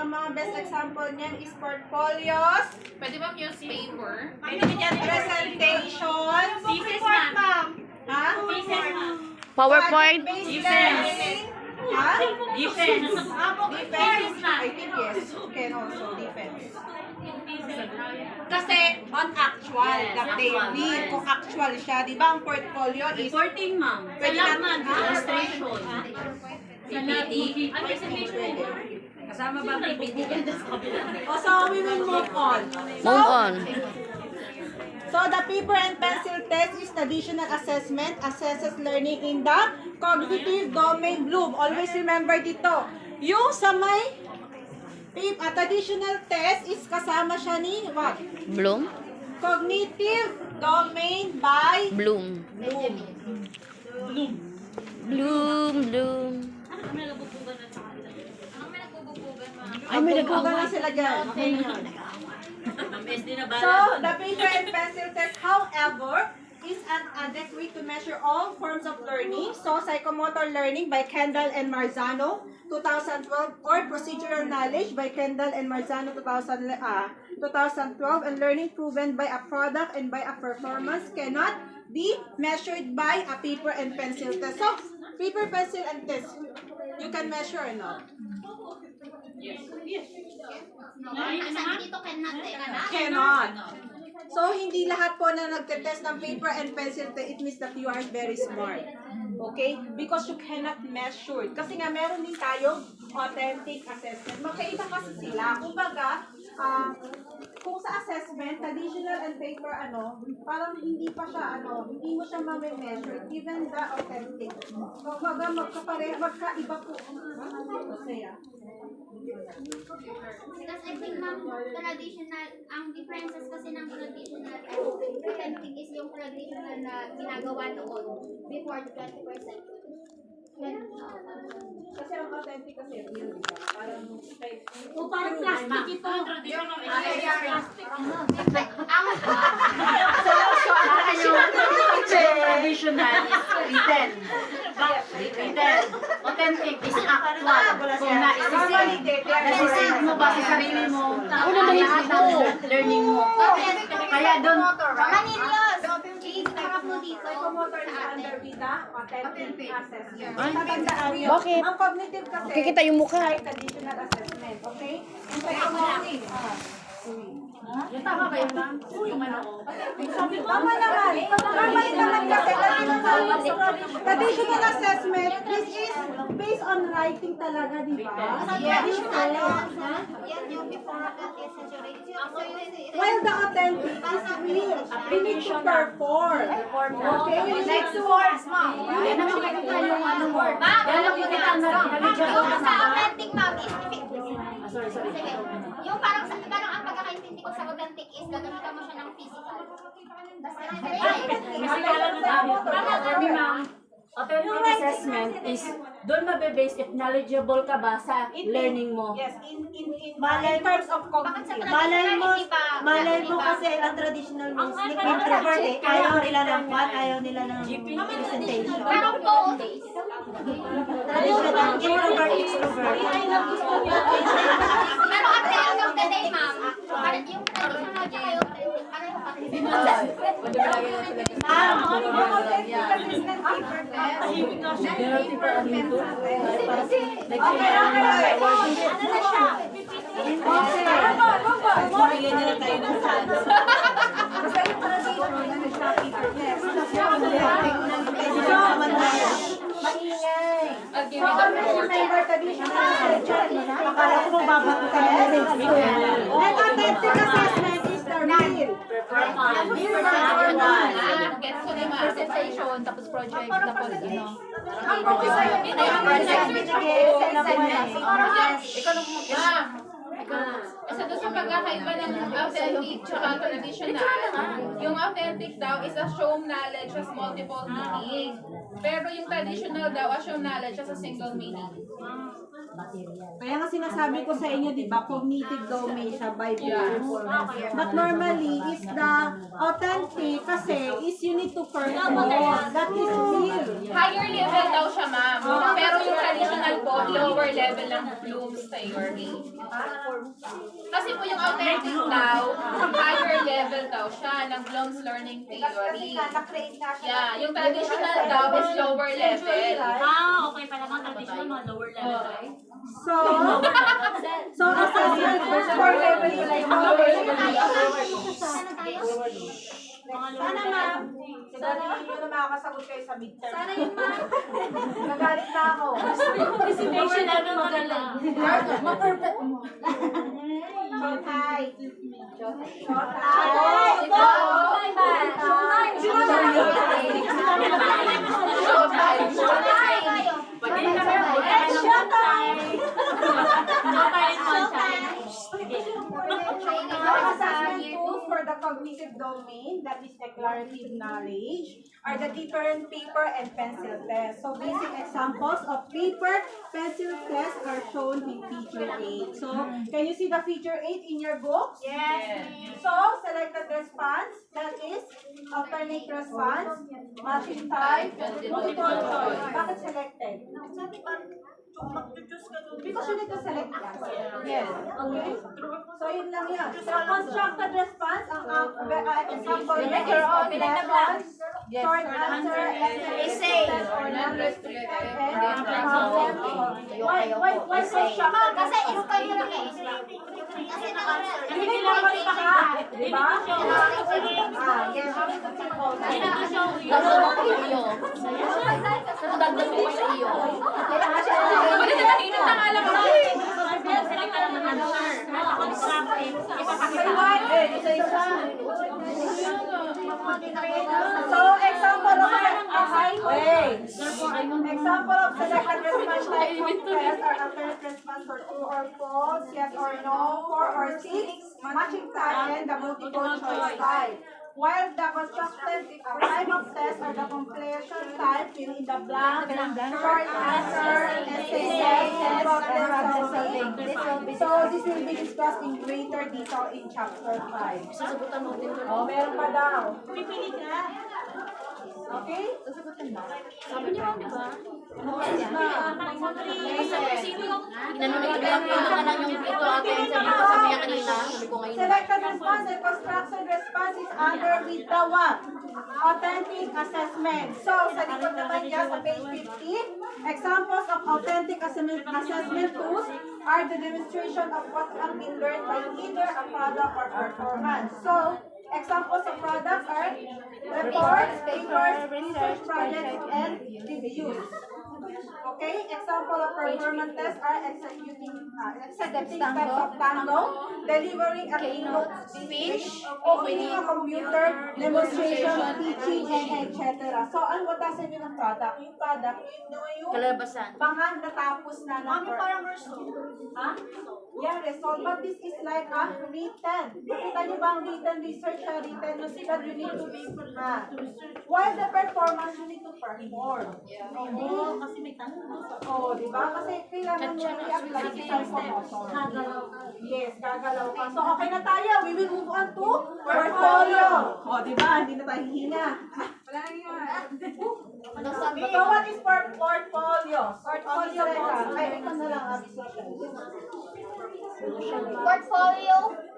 ang mga best example niyan is portfolios, Pwede ba newspaper? presentation, Thesis, ma'am. ha? PowerPoint. Based learning, ha? Defense. Defense, I think yes, can also defense. Kasi on actual, that they need, kung actual siya, di ba ang portfolio is Reporting, ma'am. pwede natin, Illustration. PPT. Ang presentation. Kasama ba ang PPT? Oh, so we will move on. Move on. So the paper and pencil test is traditional assessment, assesses learning in the cognitive domain. Bloom. Always remember dito. Yung sa may traditional test is kasama siya ni what? Bloom. Cognitive domain by Bloom. Bloom. Bloom. Bloom. Ay, may nagkukuha na sila dyan. So, the paper and pencil test, however, is inadequate to measure all forms of learning. So, psychomotor learning by Kendall and Marzano, 2012, or procedural knowledge by Kendall and Marzano, 2012, and learning proven by a product and by a performance cannot be measured by a paper and pencil test. So, paper, pencil, and test, you can measure or not? Cannot. So, hindi lahat po na nagtetest ng paper and pencil test, it means that you are very smart. Okay? Because you cannot measure. Kasi nga, meron din tayong authentic assessment. Magkaiba kasi sila. Kumbaga, kung sa assessment, traditional and paper, parang hindi pa siya, hindi mo siya ma-measure, even the authentic. Kumbaga, magkaiba po. Masaya. Because I think, ma'am, traditional, ang differences kasi ng traditional and authentic is yung traditional na ginagawa noon before the 21st century. Kasi ang authentic kasi, yun, diba? Parang plastic ito. Traditional is written. Written. Authentic is actual. Kung nasisid mo ba sa sarili mo, lahat ng learning mo. Kaya doon, Manilios! Harap mo dito. Psychomotor is under with the authentic assessment. Ay, Tatandaan yun. bakit? Ang cognitive kasi, Kikita yung mukha. ay traditional assessment. Okay? Ang psychomotor. yung tama ba yun, ma'am? Yung ano? Tama naman. Normally naman kasi, traditional assessment, this is based on writing talaga, di ba? Traditional, yan yung before the 20th century. While the authentic is real, we need to perform. Okay? Next words, ma'am. Yan ang makikita yung ano mo. Yan ang makikita na nag-job ka Sa authentic, ma'am, is Sorry. sige. Yung parang ang pagkakaintindi ko sa authentic is gagamitan mo siya ng physical. For me, ma'am, authentic assessment is doon mabe-base if knowledgeable ka ba sa learning mo. Yes, in terms of cognitive. Malay mo kasi ang traditional means introvert eh. Ayaw nila ng what? Ayaw nila ng presentation. Pero both. Traditional, introvert, extrovert. Pero at the end of the day, ma'am, parang yung traditional at yung authentic, pareho pa rin. Akala ko mababato ka na rin. Authentic assessment is the real. Gets ko naman. Presentation, tapos project, tapos ano. Kasi doon sa pagkakaiba ng authentic tsaka traditional, yung authentic daw is a shown knowledge has multiple meanings. Pero yung traditional daw, as yung knowledge siya sa single meaning. Kaya nga sinasabi ko sa inyo, di ba, cognitive domain siya by performance. But normally, is the authentic kasi is you need to perform. That is real. Higher level daw siya, ma'am. Pero yung traditional po, lower level ng Bloom's theory. Kasi po yung authentic daw, higher level daw siya ng Bloom's learning theory. Yeah, yung traditional daw is lower level. Okay pala mga traditional, mga lower level, right? So assessment is for level Sana ma'am, sana hindi na makakasagot kayo sa midterm. Sana yun ma'am. Nagalit na ako. Presentation level maganda. Ma-perfect mo. Shotay. Assessment tools for the cognitive domain, that is declarative knowledge, are the different paper and pencil tests. So basic examples of paper, pencil tests are shown in feature 8. So can you see the feature 8 in your books? Yes. So selected response, that is alternate response, matching type, multiple choice. Bakit selected? Because you need to select yes. Yes. Okay. So yun lang yun. So constructed response, ang example response, short answer, essay, or non-restricted, and problem. Why constructed? Kasi ito kayo lang eh. Kasi Hindi lang siya. Diba? Yes. Pwede na nakinit na nga lang ako. So, example of example of selected response type of test are alternate response for true or false, yes or no, 4 or 6, matching type, and the multiple choice type. While the constructed type of test or the completion type, fill in the blank, short answer, essay, and problem solving. So, this will be discussed in greater detail in chapter 5. Sasagutan mo din. Oh, meron pa daw. Pipili ka. Okay? Sasagutan ba? Sabi niyo, di ba? Selected response and construction response is under with the what? Authentic assessment. So, sa likod naman niya sa page 50, examples of authentic assessment tools are the demonstration of what have been learned by either a product or performance. So, examples of products are reports, papers, research projects, and reviews. Okay, example of performance tests are executing steps of tango, delivering a keynote speech, opening a computer, demonstration, teaching, and etc. So, ano batasan nyo ng product? Yung product, yung Kalabasan. pangan natapos na ng parang result. Ha? Yeah, result. But this is like a written. Kita nyo ba ang written research na written? That you need to be while the performance, you need to perform. Okay? Kasi may tanong. Oo, di ba? Kasi kailangan mo i-apply sa self-promotion. Yes, gagalaw ka. So, okay na tayo. We will move on to portfolio. O, di ba? Hindi na tayo hihinga. Wala nang hihinga. So, what is portfolio? Portfolio po. Ay, ito na lang.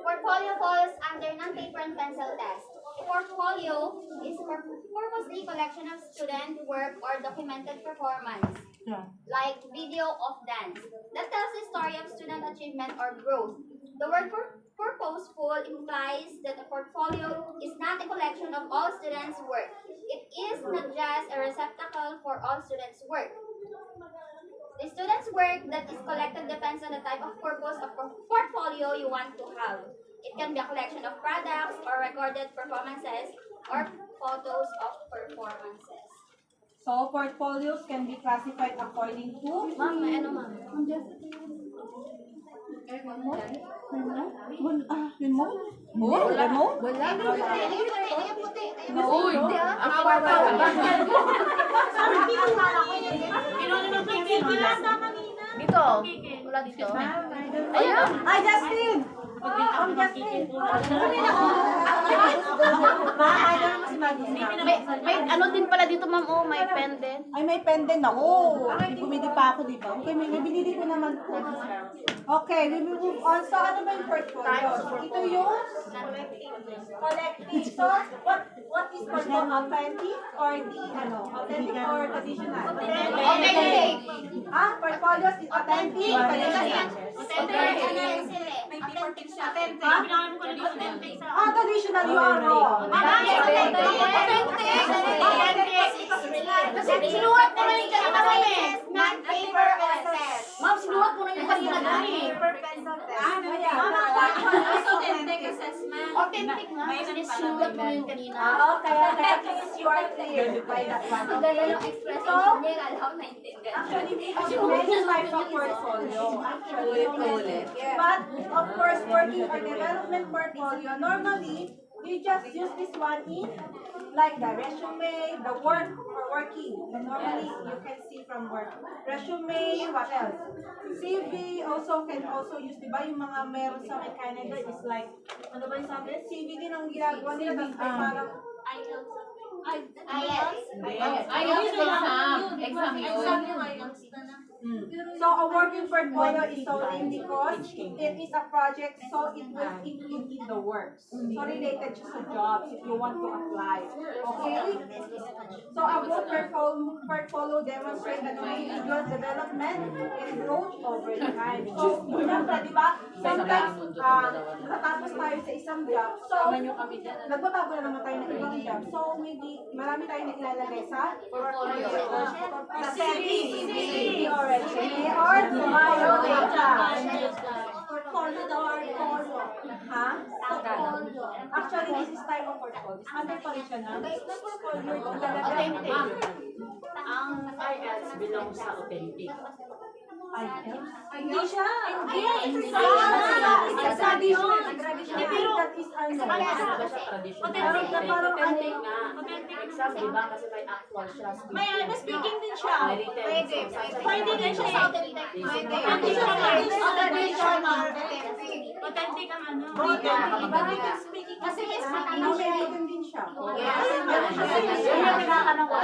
Portfolio falls under non-paper and pencil test. A portfolio is purposely collection of student work or documented performance, like video of dance, that tells the story of student achievement or growth. The word purposeful implies that a portfolio is not a collection of all students' work. It is not just a receptacle for all students' work. The student's work that is collected depends on the type of purpose of portfolio you want to have. It can be a collection of products or recorded performances or photos of performances. So, portfolios can be classified according to... Ma'am, may ano ma'am? Uy, ang power. Dito. Wala dito. Ayun. Ay, Justin! Justin! May ano din pala dito, ma'am. Oh, may pen din. Ay, may pendant ako. Bumili pa ako, di ba? Okay, may binili ko naman po. Okay, we will move on. So, ano ba yung portfolio? Ito yung collective. So, what is portfolio? Authentic or the, authentic or traditional? Authentic. Ah, portfolio is authentic, traditional. Ah, traditional, you are wrong. Kasi sinuwat mo na yung kanina kami. Non-paper assess. Ma'am, sinuwat mo na yung kanina dami. Authentic assessment. Authentic nga. Kasi sinuwat mo na yung kanina. Kaya at least you are clear by that one. Ang ganda ng expression niya, alam ko naintindihan. Actually, we have many types of portfolio. Actually, but of course, working or development portfolio, normally, we just use this one in like the resume, the work or working. Normally, you can see from work. Resume, what else? CV also can also use, di ba, yung mga meron sa may Canada is like, ano ba yung sabi? CV din ang ginagawa nila, tapos may parang, IELTS exam yun. So a working portfolio is so named because it is a project, so it will include in the works. So related just to jobs if you want to apply. Okay? So a good portfolio demonstrates an individual development and growth over time. So, siyempre, di ba? Sometimes, natapos tayo sa isang job. So, nagbabago na naman tayo ng ibang job. So, maybe, marami tayong ilalagay sa portfolio. Sa CV or resume or biodata. Ha? Actually, this is type of portfolio. Under pa rin siya na. Portfolio ito talaga. Ang IELTS belongs sa authentic. Hindi siya. It's a tradition. That is ano. Authentic na parang authentic nga. Exam, di ba? Kasi may actual siya. May speaking din siya. May written. Pwede din siya sa authentic. Pwede. Authentic ang ano. Kasi may written din siya.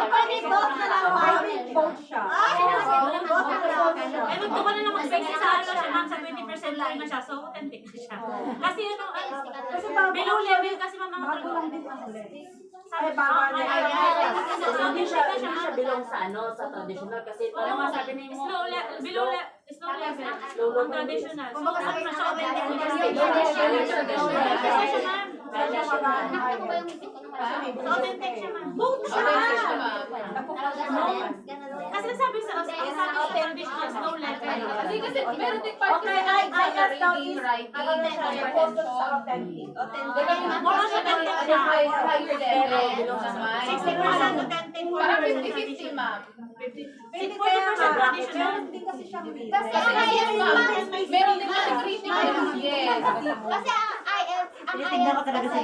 Pwede both na lang. Pwede both siya. Eh, magtuwa na naman kasi sa ano siya, ma'am, sa 20% lang na siya. So, authentic na siya. Kasi ano, Kasi bago below level kasi ma'am, bago lang din ang ulit. Ay, Ay, bago na. Hindi siya belong sa sa traditional kasi parang nga sabi ni mo. slow level, below level, ang traditional. So, Kumbaga, ano na siya, authentic na Traditional. siya, ma'am. Nakita ko yung meeting ko nung wala. So, authentic siya, ma'am. Both siya. Kasi sabi sa traditional, slow level. Kasi meron din part Okay, I ask now is, ano na siya, focus sa authentic. More on authentic siya. Higher level. 60% authentic, 40% Parang 50-50, traditional. ma'am. Pwede kaya nga, meron din kasi siyang meaning. Kasi Kasi ang yes, IELTS, ma'am. ma'am, Meron din kasi critical. Yes. kasi ang IELTS, kasi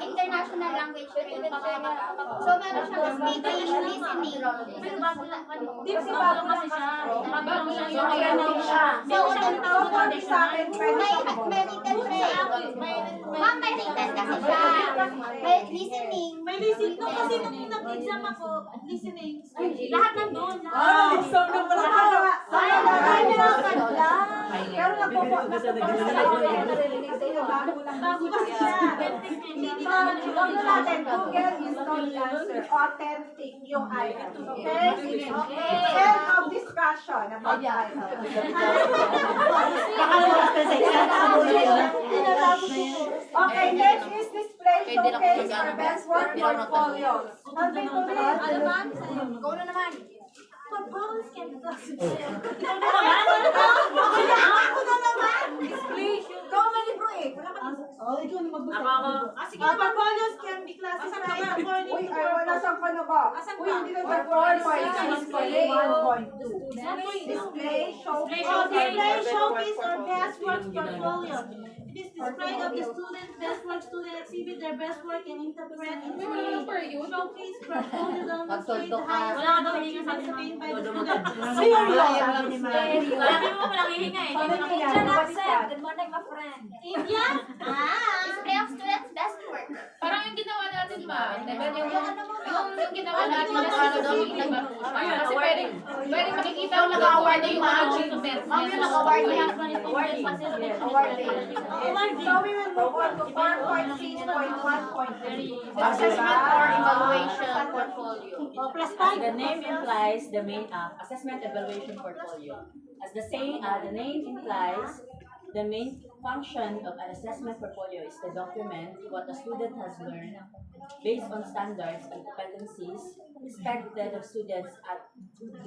international language yun. So, meron siyang speaking, listening. Pero bago lang ano. Di kasi bago lang siya. Bago lang So, authentic siya. So, for sa akin, pwede may siyang both. written siya. Ma'am, may written kasi siya. May listening. May listening. No, kasi nung nag-exam ako, listening. Lahat nandun. So, pero naririnig sa iyo, bago lang. Bago kasi siya. Ano natin, Google is not the answer. Authentic yung IELTS. Okay? End of discussion about the IELTS. Okay, next is display showcase for best work portfolio. Alvin, tuloy. Go na naman. Ikaw na naman. Display show. Ikaw ang malibro eh. Wala ka Oh, ikaw na magbasa. Sige Portfolios can be classified according Uy, to ay, wala siyang pa na ba? Uy, hindi na sa 4.6, 1.2. Display, showcase. display, showcase, or best work portfolio. It is displayed of the students' best work. Student exhibit their best work and interpret in showcase portfolio demonstrate the highest level of achievements attained by the student. Sabi ni Mari. Good morning, my friend. India? Display of students' best work. Parang yung ginawa natin, ma'am. Diba yung ginawa natin na para daw yung nag-push. Kasi pwede makikita mo nag-award yung mga achievements. Ma'am, yung nag-award niya. Award So we will move on to 4.6.1.3. Assessment or evaluation portfolio. The name implies the main assessment evaluation portfolio. As the name implies, the main function of an assessment portfolio is to document what a student has learned based on standards and competencies expected of students at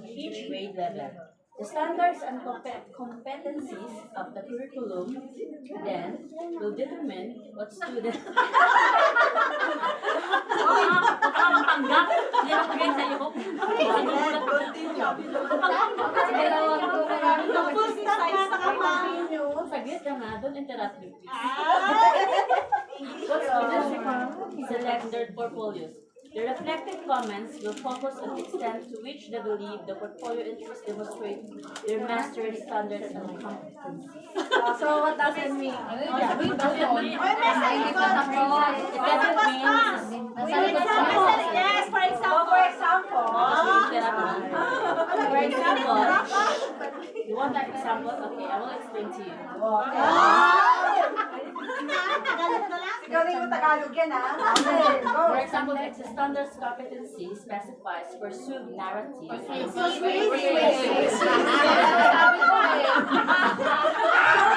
each grade level. The standards and competencies of the curriculum then will determine what students Saglit lang nga, don't interrupt me, please. What students select their portfolios. The reflective comments will focus on the extent to which they believe the portfolio interests demonstrate their mastery standards and competencies. So what does it mean? It doesn't mean Yes, for example. For example, For example, you want an example? Okay, I will explain to you. ikaw rin yung Tagalog yan, ha? For example, the standards competency specifies pursued narrative.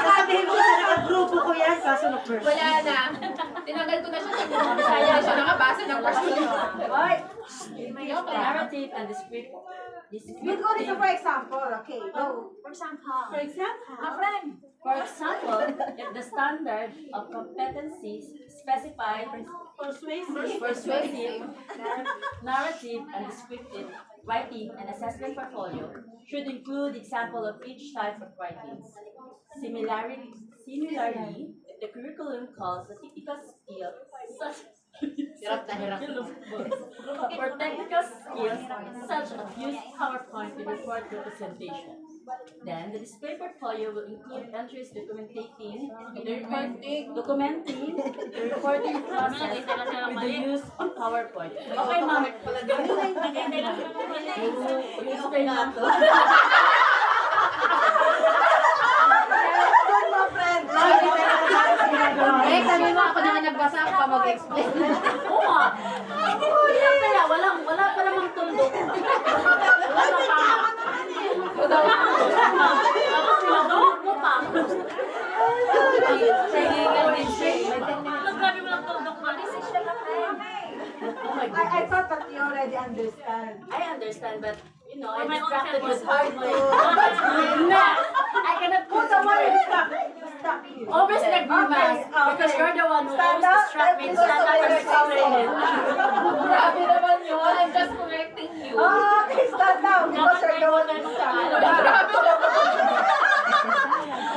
Sabihin mo sa nakagrupo ko yan, kaso na-first. Wala na. Tinanggal ko na siya sa mga Bisaya na siya nakabasa ng first Oy, Narrative and descriptive. yun ko dito for example, okay, go. For example. For example, if the standard of competencies specify persuasive, narrative, and descriptive writing and assessment portfolio should include example of each type of writings. Similarly, if the curriculum calls a typical skill such for technical skills such as use PowerPoint to report representation. Then the display portfolio will include entries documenting the reporting process with the use of PowerPoint. Okay, ma'am. You explain na to. Good, my friend. Eh, sabi mo ako naman nagbasa ako pa mag-explain. Oo nga. Kaya wala pa namang tuldok. Wala pa. Tapos pinagdulog mo pa. Grabe mo lang tuldok mo. Oh my I goodness. thought that you already understand. I understand, but you know, I'm distracted with hard math. I cannot concentrate. Always nag-math because you're the one who always distract me. Stand up and explain it. Grabe naman yun. I'm just correcting you. Okay, stand down because you're the one who's Grabe naman.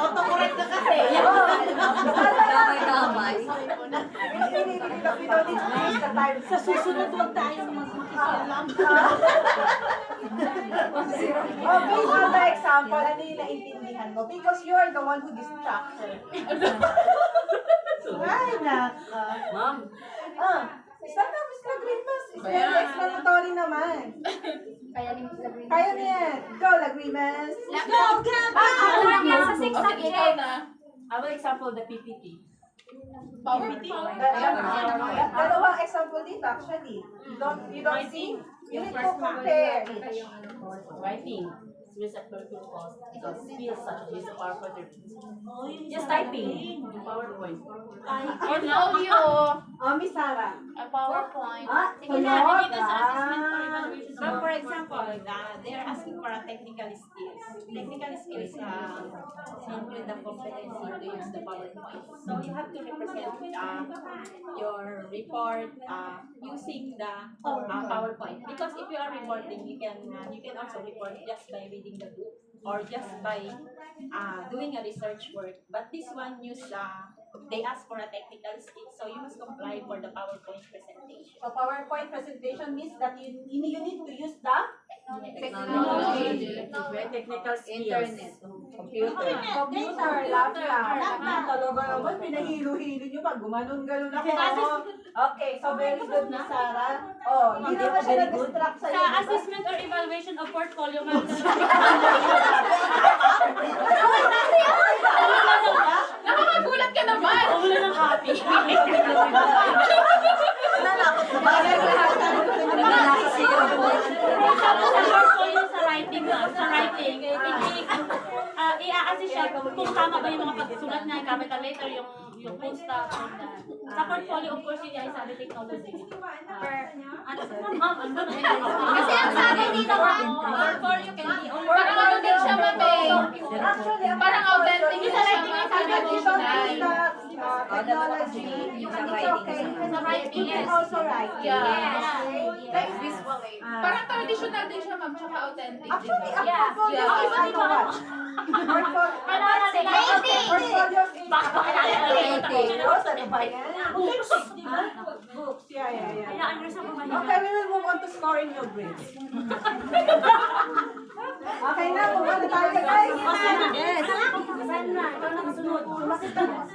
Autocorrect ka kasi. Sa susunod, huwag tayo makikialam. Based on the example, ano yung naintindihan mo? Because you're the one who distracted. Ay, naka. Ma'am, Stand up, Miss Lagrimas. Explanatory naman. Kaya rin sa green. Kaya na yan. Go, Lagrimas. Go, Ako lang yan sa 6 ikaw na. I will example the PPT. PowerPoint. Dalawang example dito, actually. You don't see? You need to compare it. Writing. Use a curriculum course. Skills such as use of PowerPoint. Just typing. Portfolio. Oh, Miss Sarah. A PowerPoint. Tulog. So for example, they are asking for a technical skills. Technical skills include the competency to use the PowerPoint. So you have to represent your report using the PowerPoint. Because if you are reporting, you can also report just by reading the book or just by doing a research work. But this one they ask for a technical skill, so you must comply for the PowerPoint presentation. So PowerPoint presentation means that you need to use the Technology. technical skills. Internet. Computer, laptop. Talaga naman, pinahilo-hilo nyo pag gumanon-ganon ako. Okay, so very good, Miss Sarah. Oh, hindi naman siya nag-distract sa'yo. Sa assessment or evaluation of portfolio, ma'am. Nakakagulat ka naman. Wala ng copy. Sa portfolio sa writing, i-assess siya kung tama ba yung mga pagsulat niya, capital letter, yung full stop. Sa portfolio, of course, yun ay sabi technology. Kasi ang sabi dito, Portfolio can be on Parang ano din siya, mami. Actually, Parang authentic din siya, mami. technology, it's okay. You can also write. Yeah. Like visual aid. Parang traditional din siya, ma'am, tsaka authentic. Actually, ang Yeah. portfolio Yeah. is ano what? Portfolio is materials, ano ba yan? Books. Books, yeah. Okay, we will move on to scoring your grades. Okay na, move on na tayo guys. Yes.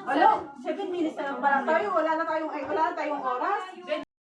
Ano? 7 minutes na lang pala tayo. Wala na tayong oras.